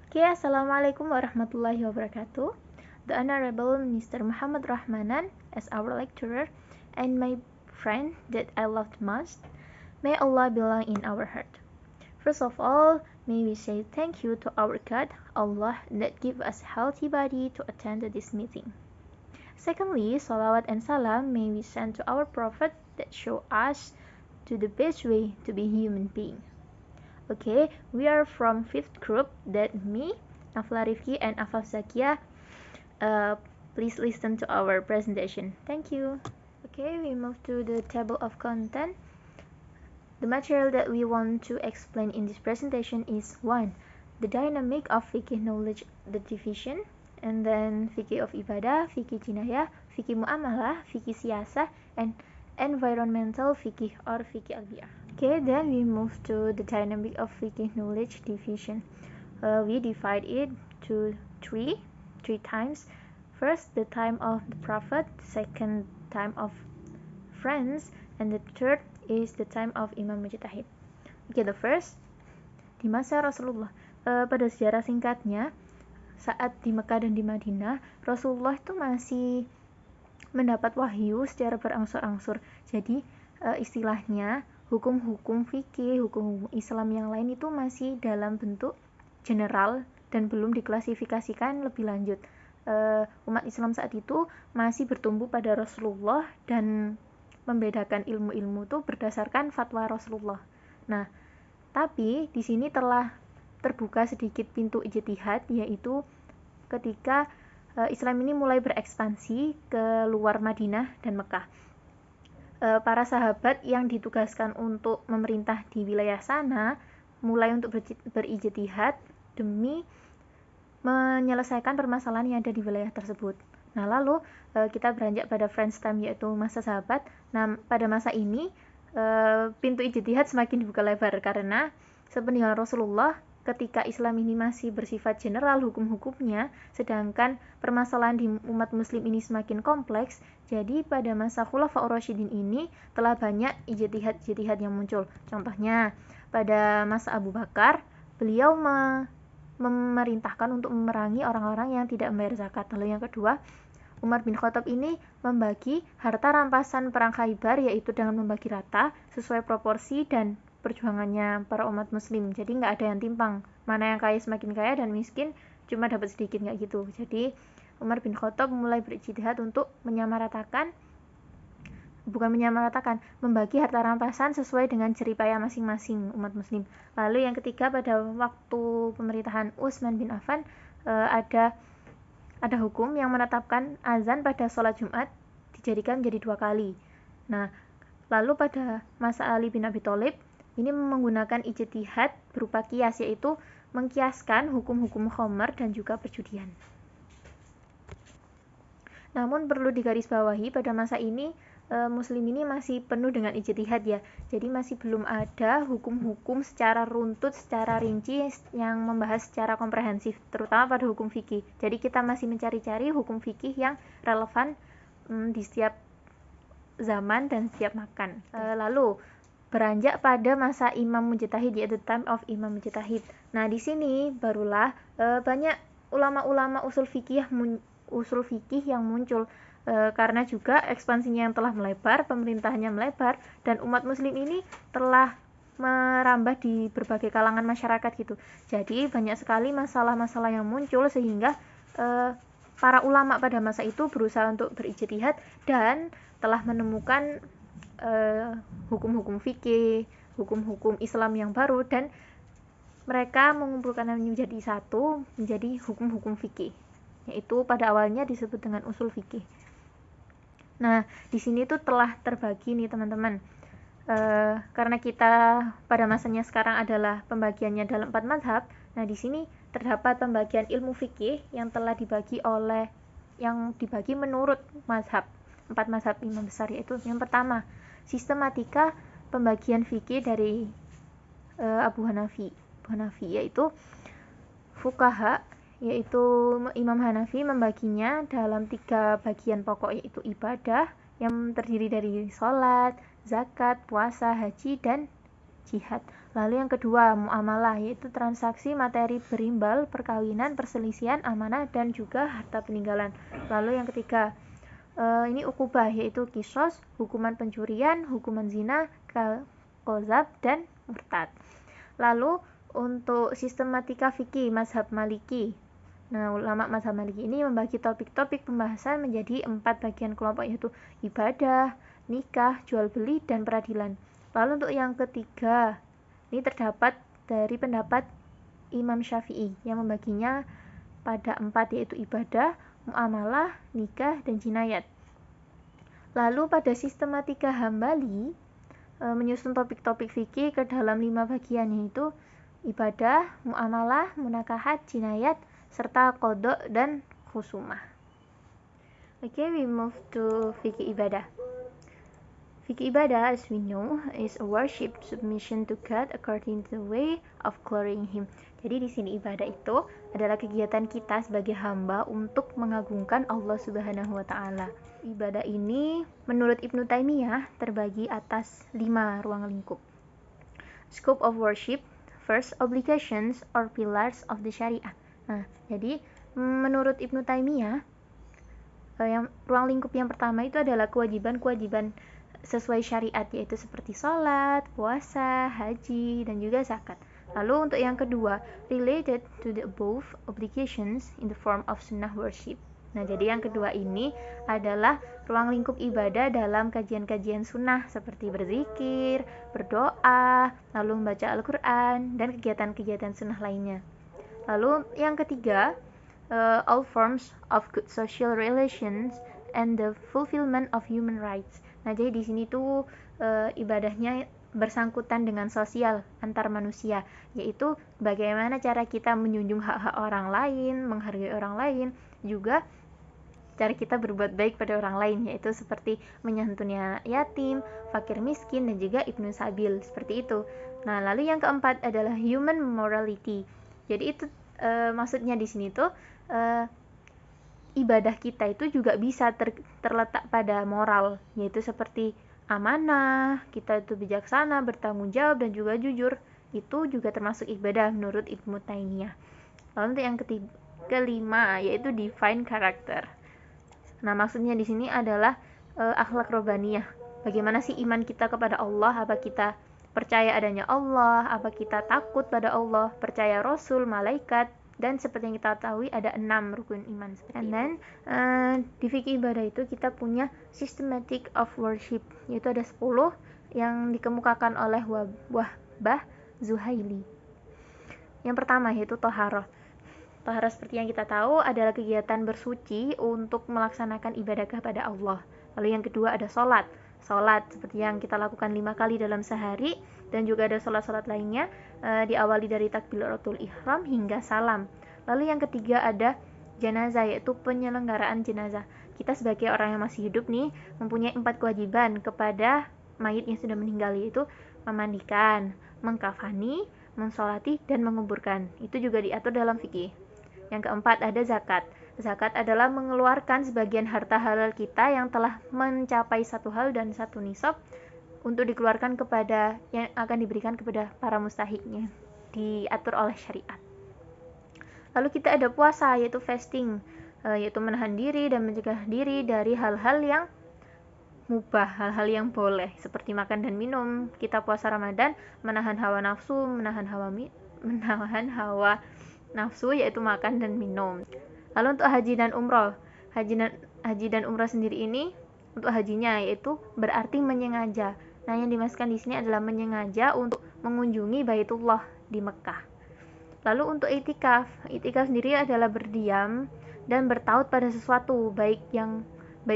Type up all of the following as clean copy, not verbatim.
Okay, Assalamualaikum warahmatullahi wabarakatuh. The Honorable Mr. Muhammad Rahmanan as our lecturer and my friend that I loved most. May Allah belong in our heart. First of all, may we say thank you to our God, Allah, that give us healthy body to attend to this meeting. Secondly, salawat and salam may we send to our Prophet that show us to the best way to be human being. Okay, we are from fifth group, that me, Afla Rifki and Afaf Zakia. Please listen to our presentation. Thank you. Okay, we move to the table of content. The material that we want to explain in this presentation is 1. The dynamic of fikih knowledge, the division, and then fikih of ibadah, fikih jinayah, fikih muamalah, fikih siyasah, and environmental fikih or fikih al-bi'ah. Okay, then we move to the dynamic of fikih knowledge division. We divide it to three times. First, the time of the Prophet. Second, time of friends, and the third is the time of Imam Mujtahid. Okay, the first, di masa Rasulullah. Pada sejarah singkatnya, saat di Mekah dan di Madinah, Rasulullah itu masih mendapat wahyu secara berangsur-angsur. Jadi istilahnya hukum-hukum fikih, hukum Islam yang lain itu masih dalam bentuk general dan belum diklasifikasikan lebih lanjut. Umat Islam saat itu masih bertumbuh pada Rasulullah dan membedakan ilmu-ilmu itu berdasarkan fatwa Rasulullah. Nah, tapi di sini telah terbuka sedikit pintu ijtihad, yaitu ketika Islam ini mulai berekspansi ke luar Madinah dan Mekah. Para sahabat yang ditugaskan untuk memerintah di wilayah sana mulai untuk berijtihad demi menyelesaikan permasalahan yang ada di wilayah tersebut. Nah, lalu kita beranjak pada Friends time, yaitu masa sahabat. Nah, pada masa ini pintu ijtihad semakin dibuka lebar karena sepeninggal Rasulullah, ketika Islam ini masih bersifat general hukum-hukumnya, sedangkan permasalahan di umat muslim ini semakin kompleks. Jadi pada masa Khulafaur Rasyidin ini telah banyak ijtihad yang muncul. Contohnya pada masa Abu Bakar, beliau memerintahkan untuk memerangi orang-orang yang tidak membayar zakat. Lalu yang kedua, Umar bin Khattab ini membagi harta rampasan perang Khaybar, yaitu dengan membagi rata sesuai proporsi dan perjuangannya para umat muslim. Jadi nggak ada yang timpang, mana yang kaya semakin kaya dan miskin cuma dapat sedikit, nggak gitu. Jadi Umar bin Khattab mulai berijtihad untuk membagi harta rampasan sesuai dengan jeripaya masing-masing umat muslim. Lalu yang ketiga, pada waktu pemerintahan Utsman bin Affan ada hukum yang menetapkan azan pada sholat Jumat dijadikan menjadi 2 kali. Nah, lalu pada masa Ali bin Abi Thalib ini menggunakan ijtihad berupa kias, yaitu mengkiaskan hukum-hukum khamar dan juga perjudian. Namun perlu digarisbawahi, pada masa ini muslim ini masih penuh dengan ijtihad ya. Jadi masih belum ada hukum-hukum secara runtut, secara rinci yang membahas secara komprehensif, terutama pada hukum fikih. Jadi kita masih mencari-cari hukum fikih yang relevan di setiap zaman dan setiap makan. Lalu beranjak pada masa Imam Mujtahid, yaitu time of Imam Mujtahid. Nah, di sini barulah banyak ulama-ulama usul fikih yang muncul, karena juga ekspansinya yang telah melebar, pemerintahannya melebar, dan umat muslim ini telah merambah di berbagai kalangan masyarakat gitu. Jadi banyak sekali masalah-masalah yang muncul sehingga para ulama pada masa itu berusaha untuk berijtihad dan telah menemukan hukum-hukum fikih, hukum-hukum Islam yang baru, dan mereka mengumpulkannya menjadi satu, menjadi hukum-hukum fikih, yaitu pada awalnya disebut dengan usul fikih. Nah, di sini tuh telah terbagi nih teman-teman. Karena kita pada masanya sekarang adalah pembagiannya dalam 4 mazhab. Nah, di sini terdapat pembagian ilmu fikih yang telah dibagi menurut mazhab. 4 mazhab imam besar, yaitu yang pertama, sistematika pembagian fikih dari Abu Hanafi, yaitu fuqaha, yaitu Imam Hanafi membaginya dalam 3 bagian pokok, yaitu ibadah yang terdiri dari sholat, zakat, puasa, haji, dan jihad. Lalu yang kedua, muamalah, yaitu transaksi materi berimbal, perkawinan, perselisihan, amanah, dan juga harta peninggalan. Lalu yang ketiga, ini ukubah, yaitu kisos, hukuman pencurian, hukuman zina, qazaf, dan murtad. Lalu untuk sistematika fikih mazhab Maliki. Nah, ulama mazhab Maliki ini membagi topik-topik pembahasan menjadi 4 bagian kelompok, yaitu ibadah, nikah, jual beli, dan peradilan. Lalu untuk yang ketiga, ini terdapat dari pendapat Imam Syafi'i yang membaginya pada 4, yaitu ibadah, muamalah, nikah, dan jinayat. Lalu pada sistematika Hambali menyusun topik-topik fikih ke dalam 5 bagian, yaitu ibadah, muamalah, munakahat, jinayat, serta qada dan khusumah. Okay, we move to fikih ibadah. Fikih ibadah, as we know, is a worship submission to God according to the way of glorying Him. Jadi di sini ibadah itu adalah kegiatan kita sebagai hamba untuk mengagungkan Allah Subhanahu wa taala. Ibadah ini menurut Ibnu Taimiyah terbagi atas 5 ruang lingkup. Scope of worship, first, obligations or pillars of the Syariah. Nah, jadi menurut Ibnu Taimiyah, yang ruang lingkup yang pertama itu adalah kewajiban-kewajiban sesuai syariat, yaitu seperti sholat, puasa, haji, dan juga zakat. Lalu untuk yang kedua, related to the above obligations in the form of sunnah worship. Nah, jadi yang kedua ini adalah ruang lingkup ibadah dalam kajian-kajian sunnah seperti berzikir, berdoa, lalu membaca Al-Quran, dan kegiatan-kegiatan sunnah lainnya. Lalu yang ketiga, all forms of good social relations and the fulfillment of human rights. Nah, jadi di sini tuh ibadahnya bersangkutan dengan sosial antar manusia, yaitu bagaimana cara kita menjunjung hak-hak orang lain, menghargai orang lain, juga cara kita berbuat baik pada orang lain, yaitu seperti menyantuni yatim, fakir miskin, dan juga ibnu sabil, seperti itu. Nah, lalu yang keempat adalah human morality. Jadi itu maksudnya di sini tuh ibadah kita itu juga bisa terletak pada moral, yaitu seperti amanah, kita itu bijaksana, bertanggung jawab, dan juga jujur. Itu juga termasuk ibadah menurut Ibnu Taimiyah. Lalu untuk yang kelima, yaitu divine character. Nah, maksudnya di sini adalah akhlak robaniyah. Bagaimana sih iman kita kepada Allah? Apa kita percaya adanya Allah? Apa kita takut pada Allah? Percaya Rasul, malaikat? Dan seperti yang kita ketahui ada 6 rukun iman. And then di fikih ibadah itu kita punya systematic of worship, yaitu ada 10 yang dikemukakan oleh Wahbah Zuhaili. Yang pertama yaitu toharoh. Toharoh seperti yang kita tahu adalah kegiatan bersuci untuk melaksanakan ibadah kepada Allah. Lalu yang kedua ada sholat. Sholat seperti yang kita lakukan 5 kali dalam sehari, dan juga ada sholat-sholat lainnya diawali dari takbiratul ihram hingga salam. Lalu yang ketiga ada jenazah, yaitu penyelenggaraan jenazah. Kita sebagai orang yang masih hidup nih mempunyai 4 kewajiban kepada mayit yang sudah meninggal, yaitu memandikan, mengkafani, mensolati, dan menguburkan. Itu juga diatur dalam fikih. Yang keempat ada zakat. Zakat adalah mengeluarkan sebagian harta halal kita yang telah mencapai 1 hal dan 1 nisab untuk dikeluarkan kepada yang akan diberikan kepada para mustahiknya, diatur oleh syariat. Lalu kita ada puasa, yaitu fasting, yaitu menahan diri dan mencegah diri dari hal-hal yang mubah, hal-hal yang boleh seperti makan dan minum. Kita puasa Ramadan menahan hawa nafsu, menahan hawa nafsu, yaitu makan dan minum. Lalu untuk haji dan umroh, haji dan umroh sendiri ini untuk hajinya yaitu berarti menyengaja. Nah, yang dimaksudkan di sini adalah menyengaja untuk mengunjungi Baitullah di Mekah. Lalu untuk itikaf sendiri adalah berdiam dan bertaut pada sesuatu, baik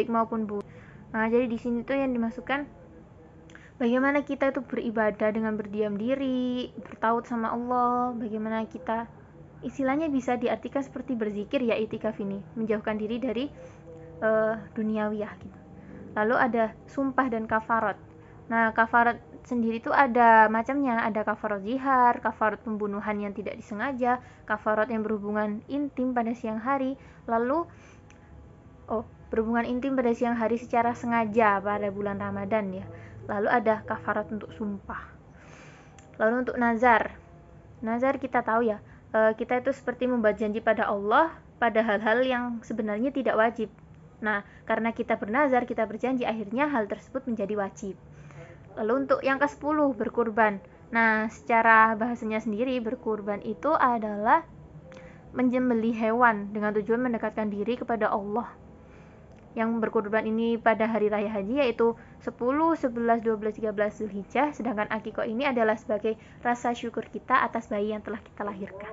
maupun buruk. Nah, jadi di sini tuh yang dimaksudkan bagaimana kita itu beribadah dengan berdiam diri, bertaut sama Allah, bagaimana kita istilahnya bisa diartikan seperti berzikir ya itikaf ini, menjauhkan diri dari duniawiyah gitu. Lalu ada sumpah dan kafarat. Nah, kafarat sendiri itu ada macamnya, ada kafarat zihar, kafarat pembunuhan yang tidak disengaja, kafarat yang berhubungan intim pada siang hari, lalu berhubungan intim pada siang hari secara sengaja pada bulan Ramadan ya. Lalu ada kafarat untuk sumpah. Lalu untuk nazar kita tahu ya, kita itu seperti membuat janji pada Allah pada hal-hal yang sebenarnya tidak wajib. Nah, karena kita bernazar, kita berjanji, akhirnya hal tersebut menjadi wajib. Lalu untuk yang ke-10, berkurban. Nah, secara bahasanya sendiri, berkurban itu adalah menyembelih hewan dengan tujuan mendekatkan diri kepada Allah. Yang berkurban ini pada hari raya haji yaitu 10, 11, 12, 13 Zulhijjah, sedangkan akikoh ini adalah sebagai rasa syukur kita atas bayi yang telah kita lahirkan.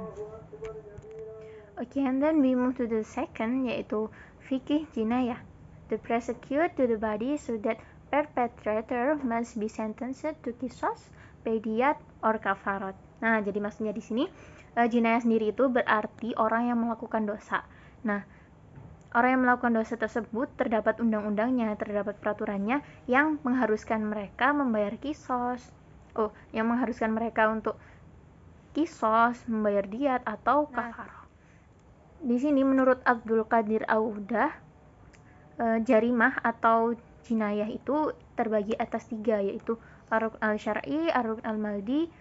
Okay, and then we move to the second, yaitu fikih jinayah. The prosecute to the body so that perpetrator must be sentenced to qisas, pediyat, or kafarat. Nah, jadi maksudnya di sini jinayah sendiri itu berarti orang yang melakukan dosa. Nah, orang yang melakukan dosa tersebut terdapat undang-undangnya, terdapat peraturannya yang mengharuskan mereka membayar qisas. Yang mengharuskan mereka untuk qisas, membayar diat atau kafarah. Di sini menurut Abdul Qadir Audah, jarimah atau jinayah itu terbagi atas 3, yaitu ar-rukn al-syar'i, ar-rukn al-maldi,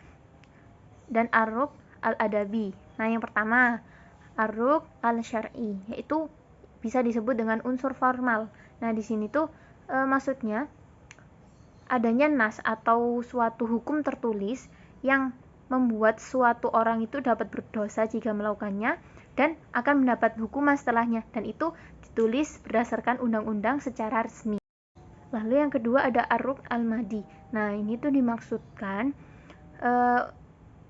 dan ar-rukn al-adabi. Nah, yang pertama ar-rukn al-syar'i, yaitu bisa disebut dengan unsur formal. Nah, di sini tuh maksudnya adanya nas atau suatu hukum tertulis yang membuat suatu orang itu dapat berdosa jika melakukannya dan akan mendapat hukuman setelahnya, dan itu ditulis berdasarkan undang-undang secara resmi. Lalu yang kedua ada ar-rukn al-madi. Nah, ini tuh dimaksudkan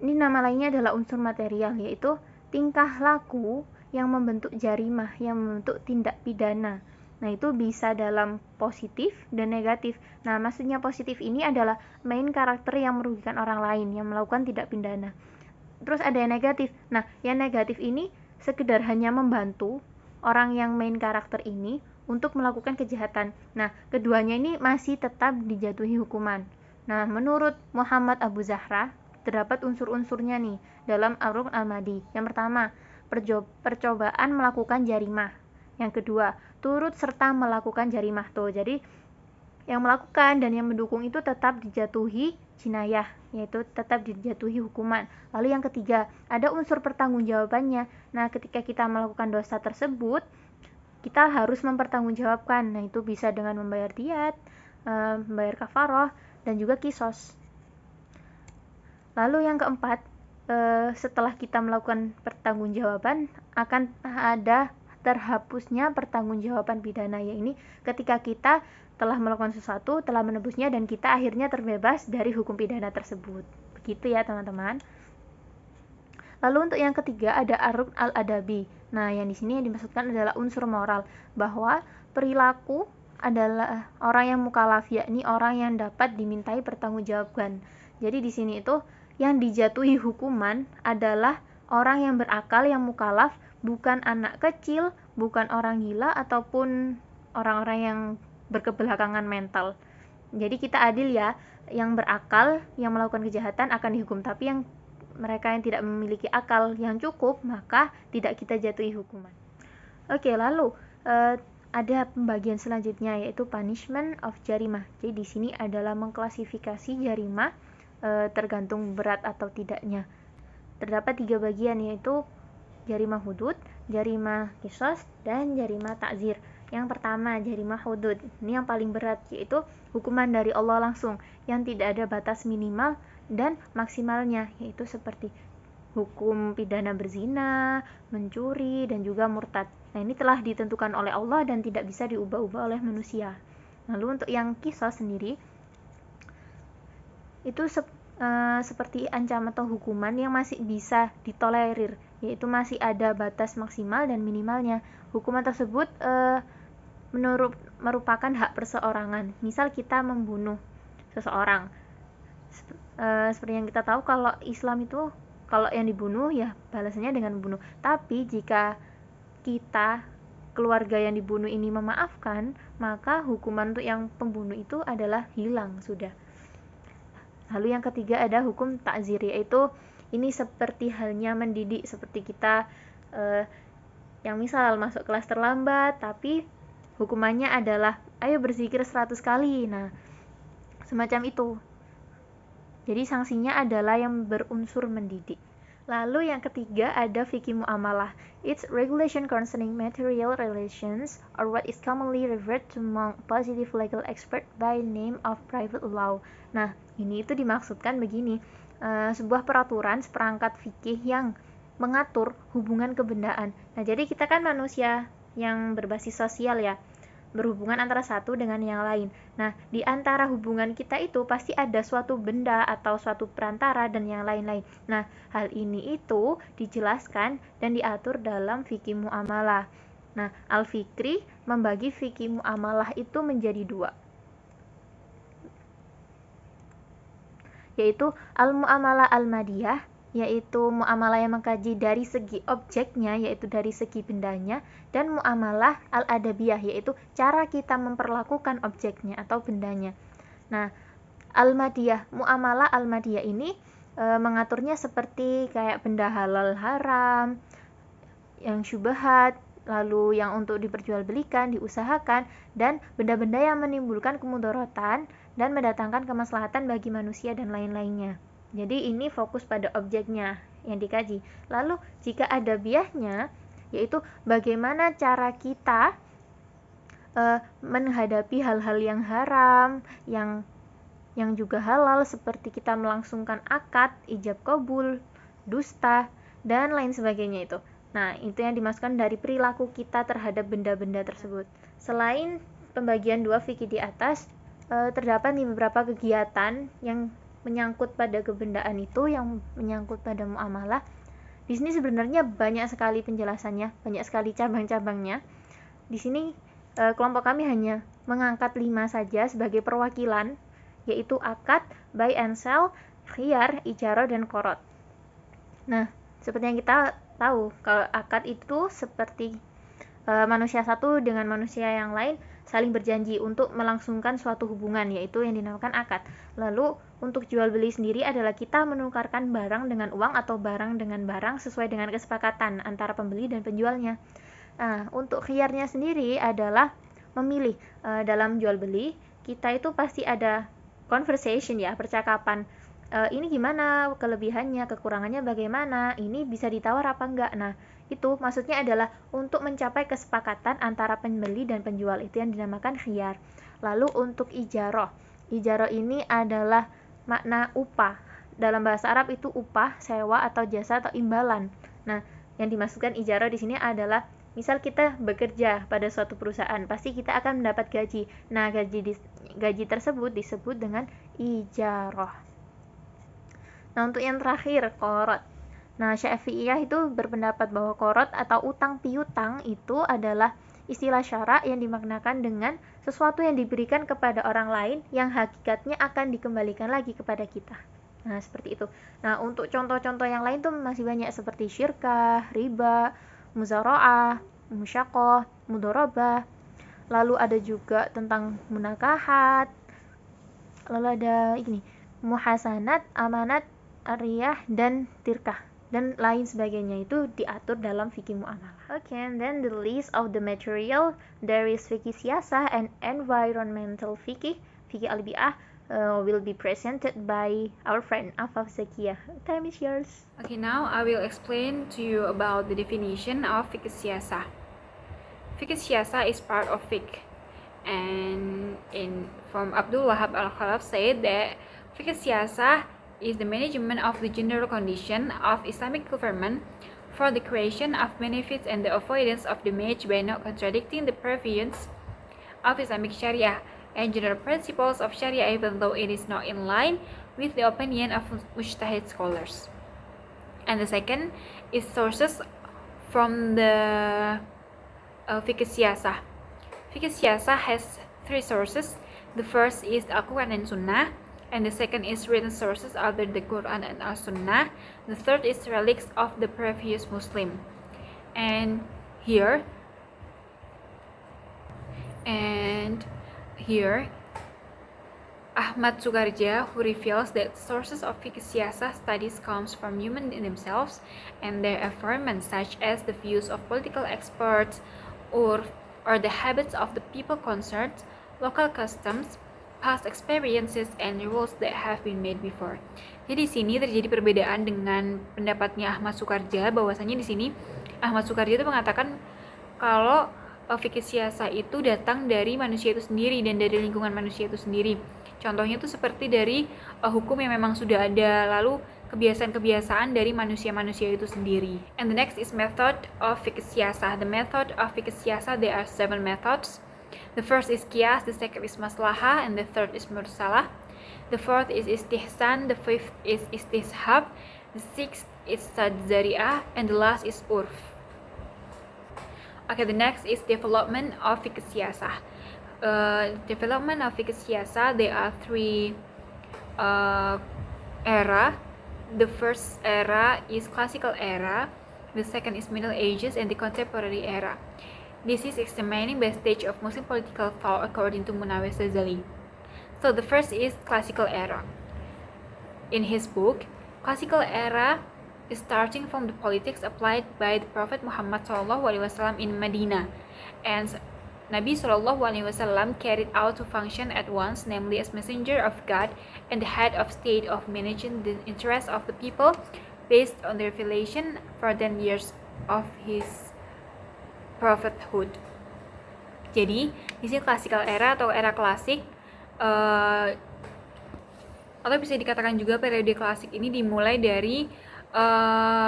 ini nama lainnya adalah unsur material, yaitu tingkah laku yang membentuk jarimah, yang membentuk tindak pidana. Nah, itu bisa dalam positif dan negatif. Nah, maksudnya positif ini adalah main karakter yang merugikan orang lain, yang melakukan tindak pidana. Terus ada yang negatif. Nah, yang negatif ini sekedar hanya membantu orang yang main karakter ini untuk melakukan kejahatan. Nah, keduanya ini masih tetap dijatuhi hukuman. Nah, menurut Muhammad Abu Zahra, terdapat unsur-unsurnya nih dalam ar-rukn al-madi. Yang pertama, percobaan melakukan jarimah. Yang kedua, turut serta melakukan jarimah tuh. Jadi yang melakukan dan yang mendukung itu tetap dijatuhi jinayah, yaitu tetap dijatuhi hukuman. Lalu yang ketiga, ada unsur pertanggungjawabannya. Nah, ketika kita melakukan dosa tersebut, kita harus mempertanggungjawabkan. Nah, itu bisa dengan membayar diat, membayar kafarah, dan juga qisas. Lalu yang keempat, setelah kita melakukan pertanggungjawaban, akan ada terhapusnya pertanggungjawaban pidana, yaitu ketika kita telah melakukan sesuatu, telah menebusnya, dan kita akhirnya terbebas dari hukum pidana tersebut. Begitu ya teman-teman. Lalu untuk yang ketiga ada ar-rukn al-adabi. Nah, yang di sini yang dimaksudkan adalah unsur moral, bahwa perilaku adalah orang yang mukallaf, yakni orang yang dapat dimintai pertanggungjawaban. Jadi di sini itu yang dijatuhi hukuman adalah orang yang berakal, yang mukallaf, bukan anak kecil, bukan orang gila, ataupun orang-orang yang berkebelakangan mental. Jadi kita adil ya, yang berakal yang melakukan kejahatan akan dihukum, tapi yang mereka yang tidak memiliki akal yang cukup, maka tidak kita jatuhi hukuman. Oke, lalu ada pembagian selanjutnya, yaitu punishment of jarimah. Jadi di sini adalah mengklasifikasi jarimah tergantung berat atau tidaknya. Terdapat 3 bagian, yaitu jarimah hudud, jarimah qisas, dan jarimah ta'zir. Yang pertama, jarimah hudud. Ini yang paling berat, yaitu hukuman dari Allah langsung yang tidak ada batas minimal dan maksimalnya, yaitu seperti hukum pidana berzina, mencuri, dan juga murtad. Nah, ini telah ditentukan oleh Allah dan tidak bisa diubah-ubah oleh manusia. Lalu untuk yang qisas sendiri, itu seperti ancaman atau hukuman yang masih bisa ditolerir, yaitu masih ada batas maksimal dan minimalnya. Hukuman tersebut merupakan hak perseorangan. Misal kita membunuh seseorang, seperti yang kita tahu kalau Islam itu kalau yang dibunuh ya balasannya dengan membunuh. Tapi jika kita keluarga yang dibunuh ini memaafkan, maka hukuman untuk yang pembunuh itu adalah hilang sudah. Lalu yang ketiga ada hukum ta'zir, yaitu ini seperti halnya mendidik, seperti kita yang misal masuk kelas terlambat, tapi hukumannya adalah ayo berzikir 100 kali. Nah, semacam itu. Jadi sanksinya adalah yang berunsur mendidik. Lalu yang ketiga ada fikih muamalah. It's regulation concerning material relations or what is commonly referred to among positive legal expert by name of private law. Nah, ini itu dimaksudkan begini, sebuah peraturan seperangkat fikih yang mengatur hubungan kebendaan. Nah, jadi kita kan manusia yang berbasis sosial ya, berhubungan antara satu dengan yang lain. Nah, di antara hubungan kita itu pasti ada suatu benda atau suatu perantara dan yang lain-lain. Nah, hal ini itu dijelaskan dan diatur dalam fikih muamalah. Nah, Al-Fikri membagi fikih muamalah itu menjadi dua, yaitu al-muamalah al-madiyah, yaitu muamalah yang mengkaji dari segi objeknya, yaitu dari segi bendanya, dan muamalah al-adabiyah, yaitu cara kita memperlakukan objeknya atau bendanya. Nah, al-madiyah, muamalah al-madiyah ini mengaturnya seperti kayak benda halal haram, yang syubhat, lalu yang untuk diperjualbelikan, diusahakan, dan benda-benda yang menimbulkan kemudaratan dan mendatangkan kemaslahatan bagi manusia dan lain-lainnya. Jadi ini fokus pada objeknya yang dikaji. Lalu jika ada biahnya, yaitu bagaimana cara kita menghadapi hal-hal yang haram, yang juga halal, seperti kita melangsungkan akad, ijab kabul, dusta, dan lain sebagainya itu. Nah, itu yang dimaksudkan dari perilaku kita terhadap benda-benda tersebut. Selain pembagian dua fikih di atas, terdapat nih beberapa kegiatan yang menyangkut pada kebendaan itu, yang menyangkut pada muamalah. Di sini sebenarnya banyak sekali penjelasannya, banyak sekali cabang-cabangnya. Di sini kelompok kami hanya mengangkat 5 saja sebagai perwakilan, yaitu akad, buy and sell, khiyar, ijarah, dan qorot. Nah, seperti yang kita tahu, kalau akad itu seperti manusia satu dengan manusia yang lain saling berjanji untuk melangsungkan suatu hubungan, yaitu yang dinamakan akad. Lalu untuk jual beli sendiri adalah kita menukarkan barang dengan uang atau barang dengan barang sesuai dengan kesepakatan antara pembeli dan penjualnya. Nah, untuk khiyarnya sendiri adalah memilih. Dalam jual beli kita itu pasti ada conversation ya, percakapan. Ini gimana kelebihannya, kekurangannya bagaimana, ini bisa ditawar apa enggak. Nah, itu maksudnya adalah untuk mencapai kesepakatan antara pembeli dan penjual, itu yang dinamakan khiyar. Lalu untuk ijarah ini adalah makna upah. Dalam bahasa Arab itu upah, sewa atau jasa atau imbalan. Nah, yang dimaksudkan ijarah di sini adalah misal kita bekerja pada suatu perusahaan, pasti kita akan mendapat gaji. Nah, gaji tersebut disebut dengan ijarah. Nah, untuk yang terakhir, qorot. Nah, Syafi'iyah itu berpendapat bahwa qorot atau utang piutang itu adalah istilah syara yang dimaknakan dengan sesuatu yang diberikan kepada orang lain yang hakikatnya akan dikembalikan lagi kepada kita. Nah, seperti itu. Nah, untuk contoh-contoh yang lain tuh masih banyak seperti syirkah, riba, muzara'ah, musyaqah, mudharabah. Lalu ada juga tentang munakahat. Lalu ada ini, muhasanat, amanat, ariyah, dan tirkah, dan lain sebagainya, itu diatur dalam fikih muamalah. Okay, and then the list of the material, there is fikih siyasah and environmental fikih al-bi'ah, will be presented by our friend Afaf Zakia. Time is yours. Okay, now I will explain to you about the definition of fikih siyasah. Fikih siyasah is part of fiqh, and from Abdul Wahab Al-Khalaf said that fikih siyasah is the management of the general condition of Islamic government for the creation of benefits and the avoidance of damage by not contradicting the preference of Islamic Sharia and general principles of Sharia, even though it is not in line with the opinion of mujtahid scholars. And the second is sources from the fikih siyasah. Fikih siyasah has 3 sources. The first is Al-Quran and Sunnah, and the second is written sources other than the Quran and As-Sunnah. The third is relics of the previous Muslim. And here Ahmad Sugarja, who reveals that sources of fikih siyasah studies comes from humans in themselves and their environment, such as the views of political experts or the habits of the people concerned, local customs, past experiences and rules that have been made before. Jadi di sini terjadi perbedaan dengan pendapatnya Ahmad Sukarja, bahwasanya di sini Ahmad Sukarja itu mengatakan kalau fikih siasa itu datang dari manusia itu sendiri dan dari lingkungan manusia itu sendiri. Contohnya itu seperti dari hukum yang memang sudah ada, lalu kebiasaan-kebiasaan dari manusia-manusia itu sendiri. And the next is method of fikih siasa. The method of fikih siasa, there are 7 methods. The first is qiyas, the second is maslahah, and the third is mursalah. The fourth is istihsan, the fifth is istishab, the sixth is zari'ah, and the last is urf. Okay, the next is development of fikih siyasah. Development of fikih siyasah, there are 3 era. The first era is classical era, the second is Middle Ages, and the contemporary era. This is examining the stage of Muslim political thought according to Munawwir Ghazali. So the first is classical era. In his book, classical era is starting from the politics applied by the Prophet Muhammad SAW in Medina, and Nabi SAW carried out 2 functions at once, namely as messenger of God and the head of state of managing the interests of the people based on the revelation for 10 years of his prophethood. Jadi, di sini classical era atau era klasik atau bisa dikatakan juga periode klasik ini dimulai dari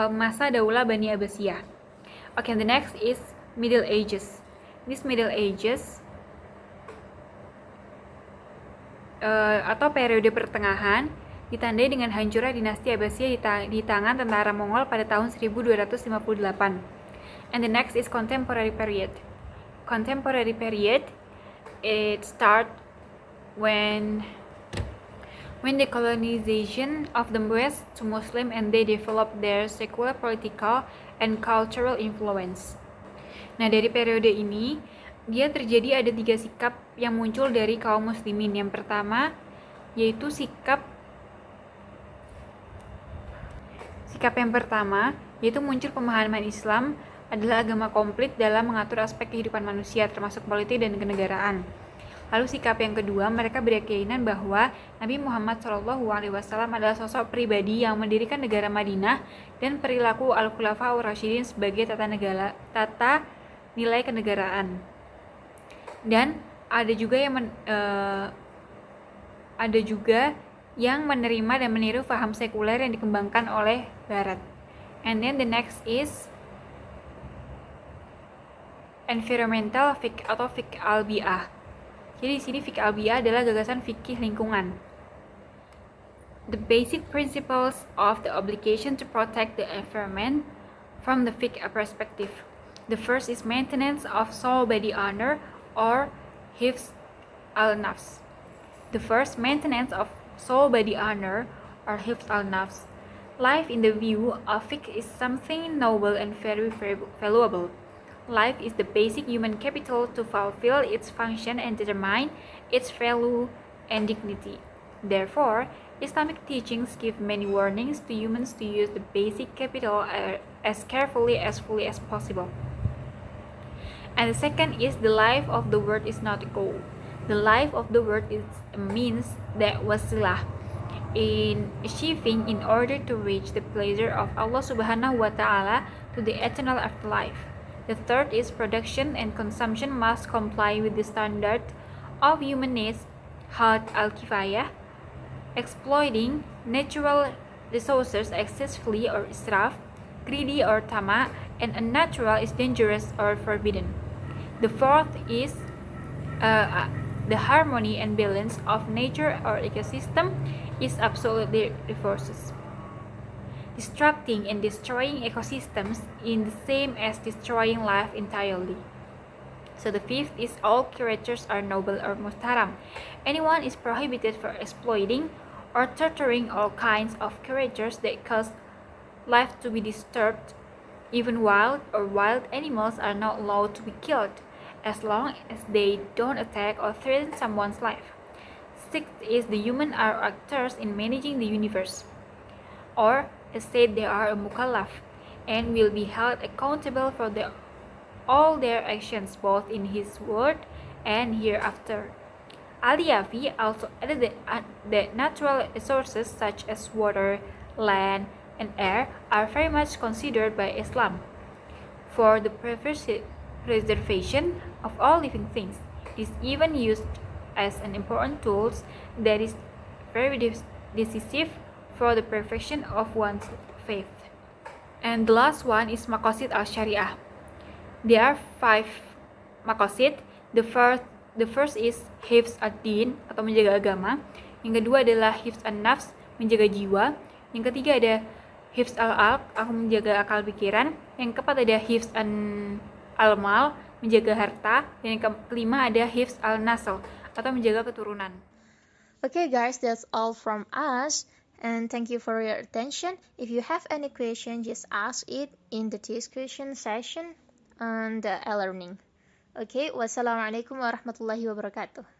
masa Daulah Bani Abbasiyah. Okay, the next is Middle Ages. This Middle Ages atau periode pertengahan ditandai dengan hancurnya dinasti Abbasiyah di tangan tentara Mongol pada tahun 1258. And the next is contemporary period. Contemporary period, it starts when the colonization of the West to Muslim and they develop their secular political and cultural influence. Nah, dari periode ini dia terjadi ada 3 sikap yang muncul dari kaum muslimin. Yang pertama yaitu sikap yang pertama yaitu muncul pemahaman Islam adalah agama komplit dalam mengatur aspek kehidupan manusia termasuk politik dan kenegaraan. Lalu sikap yang kedua, mereka berkeyakinan bahwa Nabi Muhammad SAW adalah sosok pribadi yang mendirikan negara Madinah dan perilaku Al-Khulafaur Rasyidin sebagai tata nilai kenegaraan. Dan ada juga yang menerima dan meniru paham sekuler yang dikembangkan oleh Barat. And then the next is environmental fiqh atau fiqh al-bi'ah. Jadi di sini fiqh al-bi'ah adalah gagasan fikih lingkungan. The basic principles of the obligation to protect the environment from the fiqh perspective. The first is maintenance of soul body honor or hifz al-nafs. The first, maintenance of soul body honor or hifz al-nafs. Life in the view of fiqh is something noble and very valuable. Life is the basic human capital to fulfill its function and determine its value and dignity. Therefore, Islamic teachings give many warnings to humans to use the basic capital as carefully as fully as possible. And the second is the life of the world is not a goal. The life of the world is a means that wasilah in achieving in order to reach the pleasure of Allah Subhanahu wa Ta'ala to the eternal afterlife. The third is production and consumption must comply with the standard of human needs, had al-kifayah. Exploiting natural resources excessively or israf, greedy or tama, and unnatural is dangerous or forbidden. The fourth is the harmony and balance of nature or ecosystem is absolutely reverses. Disrupting and destroying ecosystems is the same as destroying life entirely. So the fifth is all creatures are noble or muhtaram. Anyone is prohibited from exploiting or torturing all kinds of creatures that cause life to be disturbed. Even wild animals are not allowed to be killed as long as they don't attack or threaten someone's life. Sixth is the human are actors in managing the universe, or said they are a mukallaf and will be held accountable for all their actions both in his world and hereafter. Al-Yafi also added that natural resources such as water, land, and air are very much considered by Islam for the preservation of all living things. It is even used as an important tool that is very decisive for the perfection of one's faith. And the last one is Maqasid al-Shari'ah. There are 5 Maqasid. The first is Hifz ad-Din atau menjaga agama. Yang kedua adalah Hifz an-Nafs, menjaga jiwa. Yang ketiga ada Hifz al-Aql, aku menjaga akal pikiran. Yang keempat ada Hifz al-Mal, menjaga harta. Dan yang kelima ada Hifz al-Nasl atau menjaga keturunan. Okay guys, that's all from us. And thank you for your attention. If you have any question, just ask it in the discussion session on the e-learning. Okay, wassalamualaikum warahmatullahi wabarakatuh.